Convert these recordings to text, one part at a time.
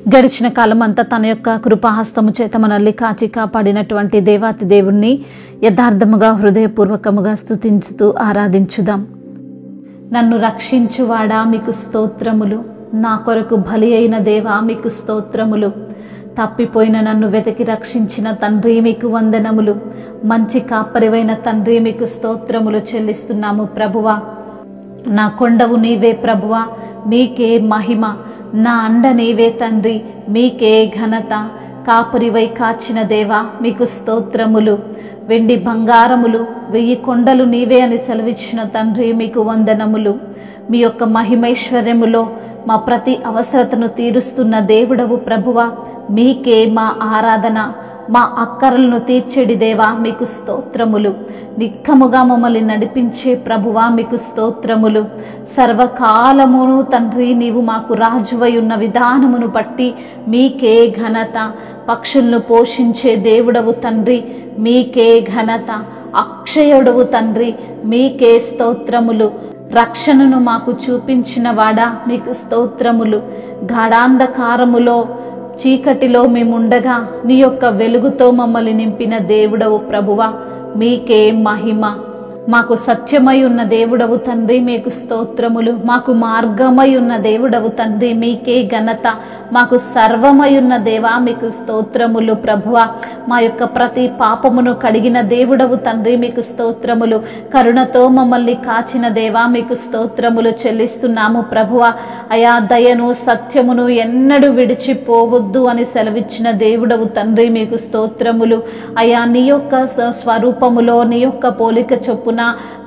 గడిచిన కాలం అంతా తన యొక్క కృపాహస్తము చేత మనల్ని కాచి కాపాడినటువంటి దేవాతి దేవుణ్ణి యథార్థముగా హృదయపూర్వకముగా స్తుతించుతూ ఆరాధించుదాం. నన్ను రక్షించువాడా మీకు స్తోత్రములు, నా కొరకు బలి అయిన దేవా మీకు స్తోత్రములు. తప్పిపోయిన నన్ను వెతికి రక్షించిన తండ్రి మీకు వందనములు. మంచి కాపరివైన తండ్రి మీకు స్తోత్రములు చెల్లిస్తున్నాము ప్రభువా. నా కొండవు నీవే ప్రభువా, మీకే మహిమ. నా అండ నీవే తండ్రి, మీకే ఘనత. కాపరివై కాచిన దేవా మీకు స్తోత్రములు. వెండి బంగారములు 1000 కొండలు నీవే అని సెలవిచ్చిన తండ్రి మీకు వందనములు. మీ యొక్క మహిమైశ్వర్యములో మా ప్రతి అవసరతను తీరుస్తున్న దేవుడవు ప్రభువా, మీకే మా ఆరాధన. మా అక్కరలను తీర్చెడి దేవా మీకు స్తోత్రములు. నిక్కముగా మమ్మల్ని నడిపించే ప్రభువా మీకు స్తోత్రములు. సర్వకాలమును తండ్రి నీవు మాకు రాజువై ఉన్న విధానమును బట్టి మీకే ఘనత. పక్షులను పోషించే దేవుడవు తండ్రి, మీకే ఘనత. అక్షయుడవు తండ్రి, మీకే స్తోత్రములు. రక్షణను మాకు చూపించిన వాడా మీకు స్తోత్రములు. గాఢాంధకారములో చీకటిలో మేముండగా నీ యొక్క వెలుగుతో మమ్మల్ని నింపిన దేవుడవు ప్రభువా, మీకే మహిమ. మాకు సత్యమై ఉన్న దేవుడవు తండ్రి మీకు స్తోత్రములు. మాకు మార్గమై ఉన్న దేవుడవు తండ్రి మీకే ఘనత. మాకు సర్వమై ఉన్న దేవా మీకు స్తోత్రములు ప్రభువా. మా యొక్క ప్రతి పాపమును కడిగిన దేవుడవు తండ్రి మీకు స్తోత్రములు. కరుణతో మమ్మల్ని కాచిన దేవా మీకు స్తోత్రములు చెల్లిస్తున్నాము ప్రభువా. అయా దయను సత్యమును ఎన్నడూ విడిచిపోవద్దు అని సెలవిచ్చిన దేవుడవు తండ్రి మీకు స్తోత్రములు. అయా నీ యొక్క స్వరూపములో నీ యొక్క పోలిక చొప్పున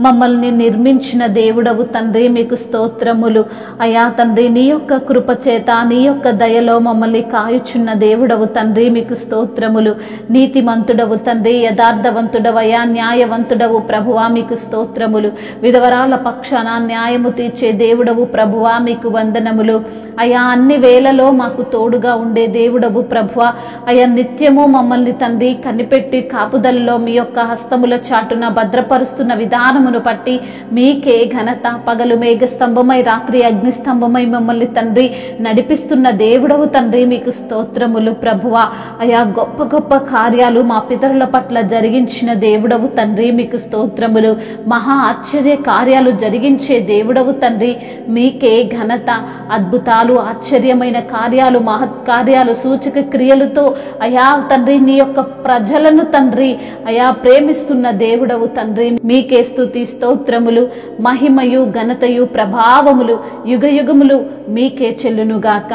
మమ్మల్ని నిర్మించిన దేవుడవు తండ్రి మీకు స్తోత్రములు. అయా తండ్రి నీ యొక్క కృప చేత నీ యొక్క దయలో మమ్మల్ని కాయుచున్న దేవుడవు తండ్రి మీకు స్తోత్రములు. నీతిమంతుడవు తండ్రి, యథార్థవంతుడవయా న్యాయవంతుడవు ప్రభువా మీకు స్తోత్రములు. విధవరాల పక్షాన న్యాయము తీర్చే దేవుడవు ప్రభువా మీకు వందనములు. అయా అన్ని వేళలో మాకు తోడుగా ఉండే దేవుడవు ప్రభువా. అయా నిత్యము మమ్మల్ని తండ్రి కనిపెట్టి కాపుదలలో మీ యొక్క హస్తముల చాటున భద్రపరుస్తున్న విధానమును బట్టి మీకే ఘనత. పగలు మేఘస్తంభమై రాత్రి అగ్నిస్తంభమై మమ్మల్ని తండ్రి నడిపిస్తున్న దేవుడవు తండ్రి మీకు స్తోత్రములు ప్రభువా. అయా గొప్ప గొప్ప కార్యాలు మా పితరుల పట్ల జరిగించిన దేవుడవు తండ్రి మీకు స్తోత్రములు. మహా ఆశ్చర్య కార్యాలు జరిగించే దేవుడవు తండ్రి మీకే ఘనత. అద్భుతాలు, ఆశ్చర్యమైన కార్యాలు, మహత్కార్యాలు, సూచక క్రియలతో అయా తండ్రి నీ యొక్క ప్రజలను తండ్రి అయా ప్రేమిస్తున్న దేవుడవు తండ్రి మీకే స్తుతి స్తోత్రములు. మహిమయు ఘనతయు ప్రభావములు యుగయుగములు మీకే చెల్లునుగాక.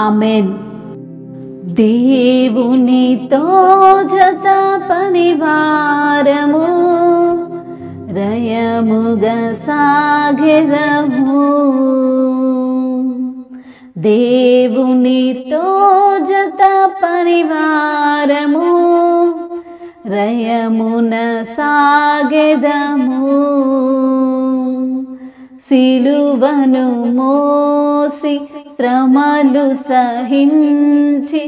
ఆమేన్. దేవునితో జత పనివారము రయముగా సాగెదము. దేవునితో జత పరివారము రయమున సాగెదము. సిలువను మోసి శ్రమలు సహించి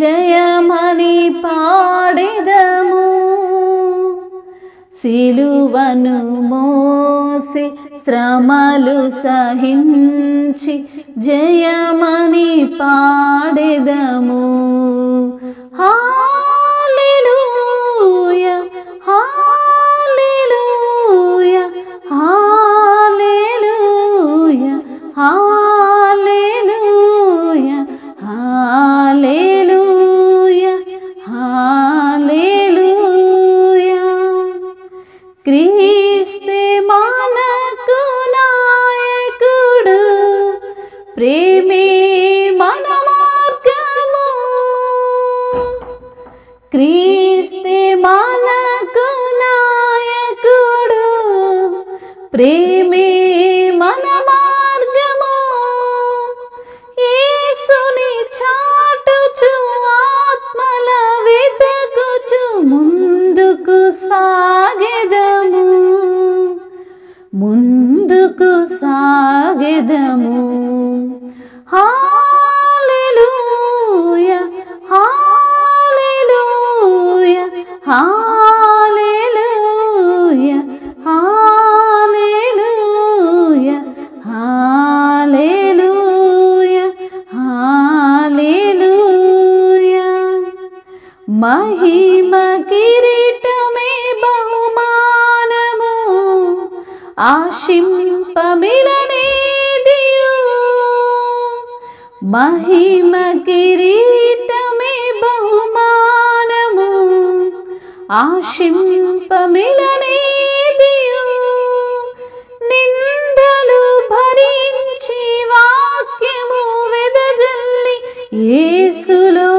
జయమని పాడెదము. సిలువను మోసి శ్రమలు సహించి జయమని పాడెదము. హల్లెలూయా హల్లెలూయా హల్లెలూయా హల్లెలూయా హల్లెలూయా హల్లెలూయా. క్రీస్తే మనకు నాయకుడు, ప్రేమే మన మార్గము. క్రీస్తే మనకు నాయకుడు, ప్రేమే మన మార్గము. యేసుని చాటుచు ఆత్మల వెతకుచు ముందుకు సాగెదము. ముందుకు సాగెదము. హల్లెలూయా హల్లెలూయా హల్లెలూయా హల్లెలూయా మహిమ కిరీటమే బహుమానము ఆశింపమిలనేదియు మహిమ కిరీటమే బహుమానము ఆశింపమిలనేదియు నిందలు భరించి వాక్యము వెదజల్లి యేసులో